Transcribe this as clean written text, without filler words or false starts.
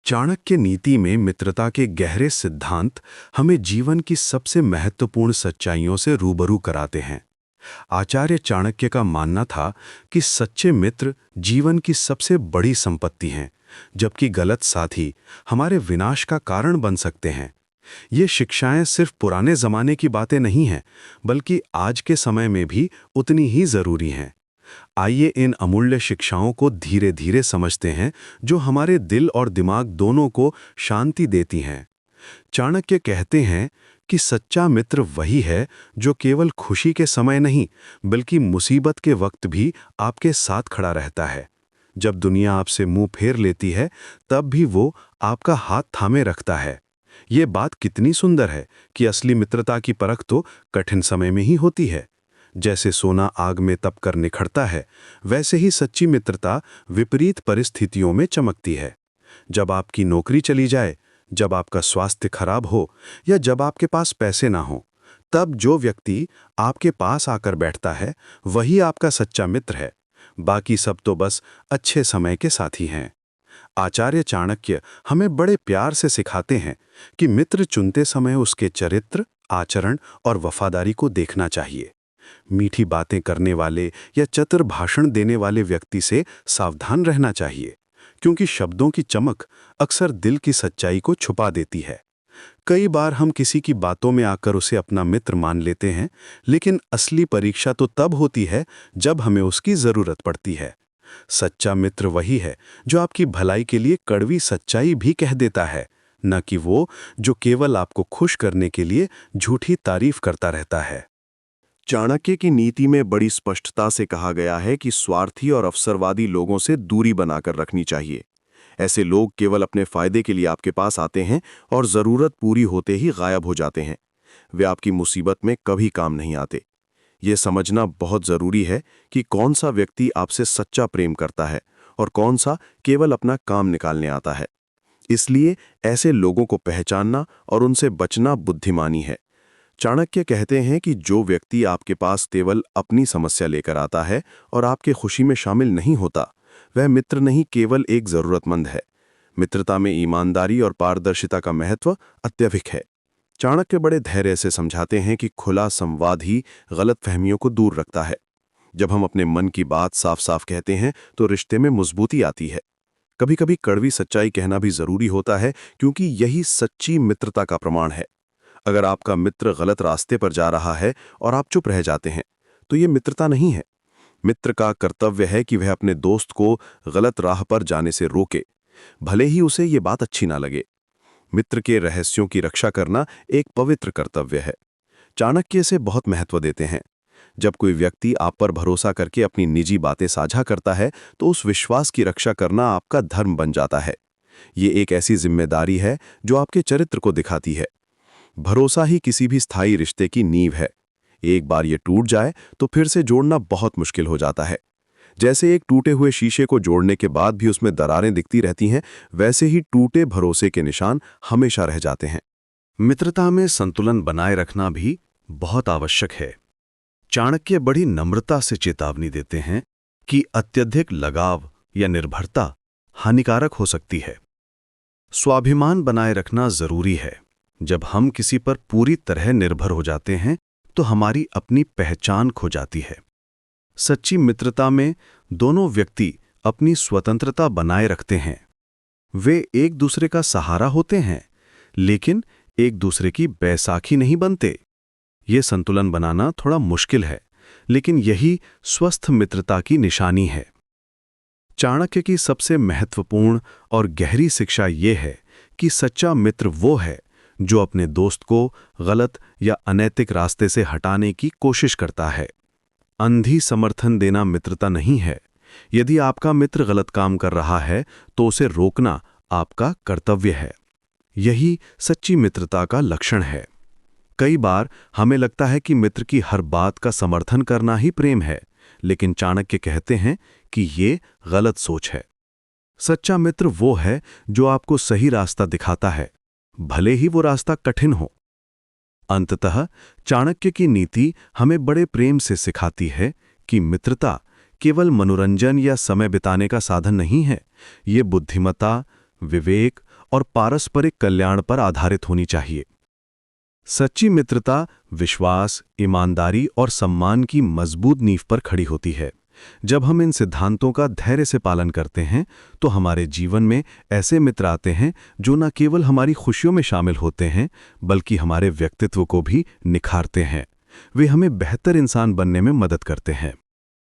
चाणक्य नीति में मित्रता के गहरे सिद्धांत हमें जीवन की सबसे महत्वपूर्ण सच्चाइयों से रूबरू कराते हैं। आचार्य चाणक्य का मानना था कि सच्चे मित्र जीवन की सबसे बड़ी संपत्ति हैं, जबकि गलत साथी हमारे विनाश का कारण बन सकते हैं। ये शिक्षाएं सिर्फ पुराने जमाने की बातें नहीं हैं, बल्कि आज के समय में भी उतनी ही जरूरी हैं। आइए इन अमूल्य शिक्षाओं को धीरे धीरे समझते हैं, जो हमारे दिल और दिमाग दोनों को शांति देती हैं। चाणक्य कहते हैं कि सच्चा मित्र वही है जो केवल खुशी के समय नहीं, बल्कि मुसीबत के वक्त भी आपके साथ खड़ा रहता है। जब दुनिया आपसे मुंह फेर लेती है, तब भी वो आपका हाथ थामे रखता है। ये बात कितनी सुंदर है कि असली मित्रता की परख तो कठिन समय में ही होती है। जैसे सोना आग में तपकर निखरता है, वैसे ही सच्ची मित्रता विपरीत परिस्थितियों में चमकती है। जब आपकी नौकरी चली जाए, जब आपका स्वास्थ्य खराब हो या जब आपके पास पैसे ना हो, तब जो व्यक्ति आपके पास आकर बैठता है, वही आपका सच्चा मित्र है। बाकी सब तो बस अच्छे समय के साथी हैं। आचार्य चाणक्य हमें बड़े प्यार से सिखाते हैं कि मित्र चुनते समय उसके चरित्र, आचरण और वफादारी को देखना चाहिए। मीठी बातें करने वाले या चतुर भाषण देने वाले व्यक्ति से सावधान रहना चाहिए, क्योंकि शब्दों की चमक अक्सर दिल की सच्चाई को छुपा देती है। कई बार हम किसी की बातों में आकर उसे अपना मित्र मान लेते हैं, लेकिन असली परीक्षा तो तब होती है जब हमें उसकी जरूरत पड़ती है। सच्चा मित्र वही है जो आपकी भलाई के लिए कड़वी सच्चाई भी कह देता है, न कि वो जो केवल आपको खुश करने के लिए झूठी तारीफ करता रहता है। चाणक्य की नीति में बड़ी स्पष्टता से कहा गया है कि स्वार्थी और अवसरवादी लोगों से दूरी बनाकर रखनी चाहिए। ऐसे लोग केवल अपने फायदे के लिए आपके पास आते हैं और जरूरत पूरी होते ही गायब हो जाते हैं। वे आपकी मुसीबत में कभी काम नहीं आते। ये समझना बहुत जरूरी है कि कौन सा व्यक्ति आपसे सच्चा प्रेम करता है और कौन सा केवल अपना काम निकालने आता है। इसलिए ऐसे लोगों को पहचानना और उनसे बचना बुद्धिमानी है। चाणक्य कहते हैं कि जो व्यक्ति आपके पास केवल अपनी समस्या लेकर आता है और आपके खुशी में शामिल नहीं होता, वह मित्र नहीं, केवल एक जरूरतमंद है। मित्रता में ईमानदारी और पारदर्शिता का महत्व अत्यधिक है। चाणक्य बड़े धैर्य से समझाते हैं कि खुला संवाद ही गलतफहमियों को दूर रखता है। जब हम अपने मन की बात साफ साफ कहते हैं तो रिश्ते में मजबूती आती है। कभी कभी कड़वी सच्चाई कहना भी जरूरी होता है, क्योंकि यही सच्ची मित्रता का प्रमाण है। अगर आपका मित्र गलत रास्ते पर जा रहा है और आप चुप रह जाते हैं, तो ये मित्रता नहीं है। मित्र का कर्तव्य है कि वह अपने दोस्त को गलत राह पर जाने से रोके, भले ही उसे ये बात अच्छी ना लगे। मित्र के रहस्यों की रक्षा करना एक पवित्र कर्तव्य है। चाणक्य इसे बहुत महत्व देते हैं। जब कोई व्यक्ति आप पर भरोसा करके अपनी निजी बातें साझा करता है, तो उस विश्वास की रक्षा करना आपका धर्म बन जाता है। ये एक ऐसी जिम्मेदारी है जो आपके चरित्र को दिखाती है। भरोसा ही किसी भी स्थायी रिश्ते की नींव है। एक बार ये टूट जाए तो फिर से जोड़ना बहुत मुश्किल हो जाता है। जैसे एक टूटे हुए शीशे को जोड़ने के बाद भी उसमें दरारें दिखती रहती हैं, वैसे ही टूटे भरोसे के निशान हमेशा रह जाते हैं। मित्रता में संतुलन बनाए रखना भी बहुत आवश्यक है। चाणक्य बड़ी नम्रता से चेतावनी देते हैं कि अत्यधिक लगाव या निर्भरता हानिकारक हो सकती है। स्वाभिमान बनाए रखना जरूरी है। जब हम किसी पर पूरी तरह निर्भर हो जाते हैं, तो हमारी अपनी पहचान खो जाती है। सच्ची मित्रता में दोनों व्यक्ति अपनी स्वतंत्रता बनाए रखते हैं। वे एक दूसरे का सहारा होते हैं, लेकिन एक दूसरे की बैसाखी नहीं बनते। ये संतुलन बनाना थोड़ा मुश्किल है, लेकिन यही स्वस्थ मित्रता की निशानी है। चाणक्य की सबसे महत्वपूर्ण और गहरी शिक्षा ये है कि सच्चा मित्र वो है जो अपने दोस्त को गलत या अनैतिक रास्ते से हटाने की कोशिश करता है। अंधी समर्थन देना मित्रता नहीं है। यदि आपका मित्र गलत काम कर रहा है, तो उसे रोकना आपका कर्तव्य है। यही सच्ची मित्रता का लक्षण है। कई बार हमें लगता है कि मित्र की हर बात का समर्थन करना ही प्रेम है, लेकिन चाणक्य कहते हैं कि ये गलत सोच है। सच्चा मित्र वो है जो आपको सही रास्ता दिखाता है, भले ही वो रास्ता कठिन हो। अंततः चाणक्य की नीति हमें बड़े प्रेम से सिखाती है कि मित्रता केवल मनोरंजन या समय बिताने का साधन नहीं है। ये बुद्धिमत्ता, विवेक और पारस्परिक कल्याण पर आधारित होनी चाहिए। सच्ची मित्रता विश्वास, ईमानदारी और सम्मान की मजबूत नींव पर खड़ी होती है। जब हम इन सिद्धांतों का धैर्य से पालन करते हैं तो हमारे जीवन में ऐसे मित्र आते हैं जो न केवल हमारी खुशियों में शामिल होते हैं बल्कि हमारे व्यक्तित्व को भी निखारते हैं। वे हमें बेहतर इंसान बनने में मदद करते हैं।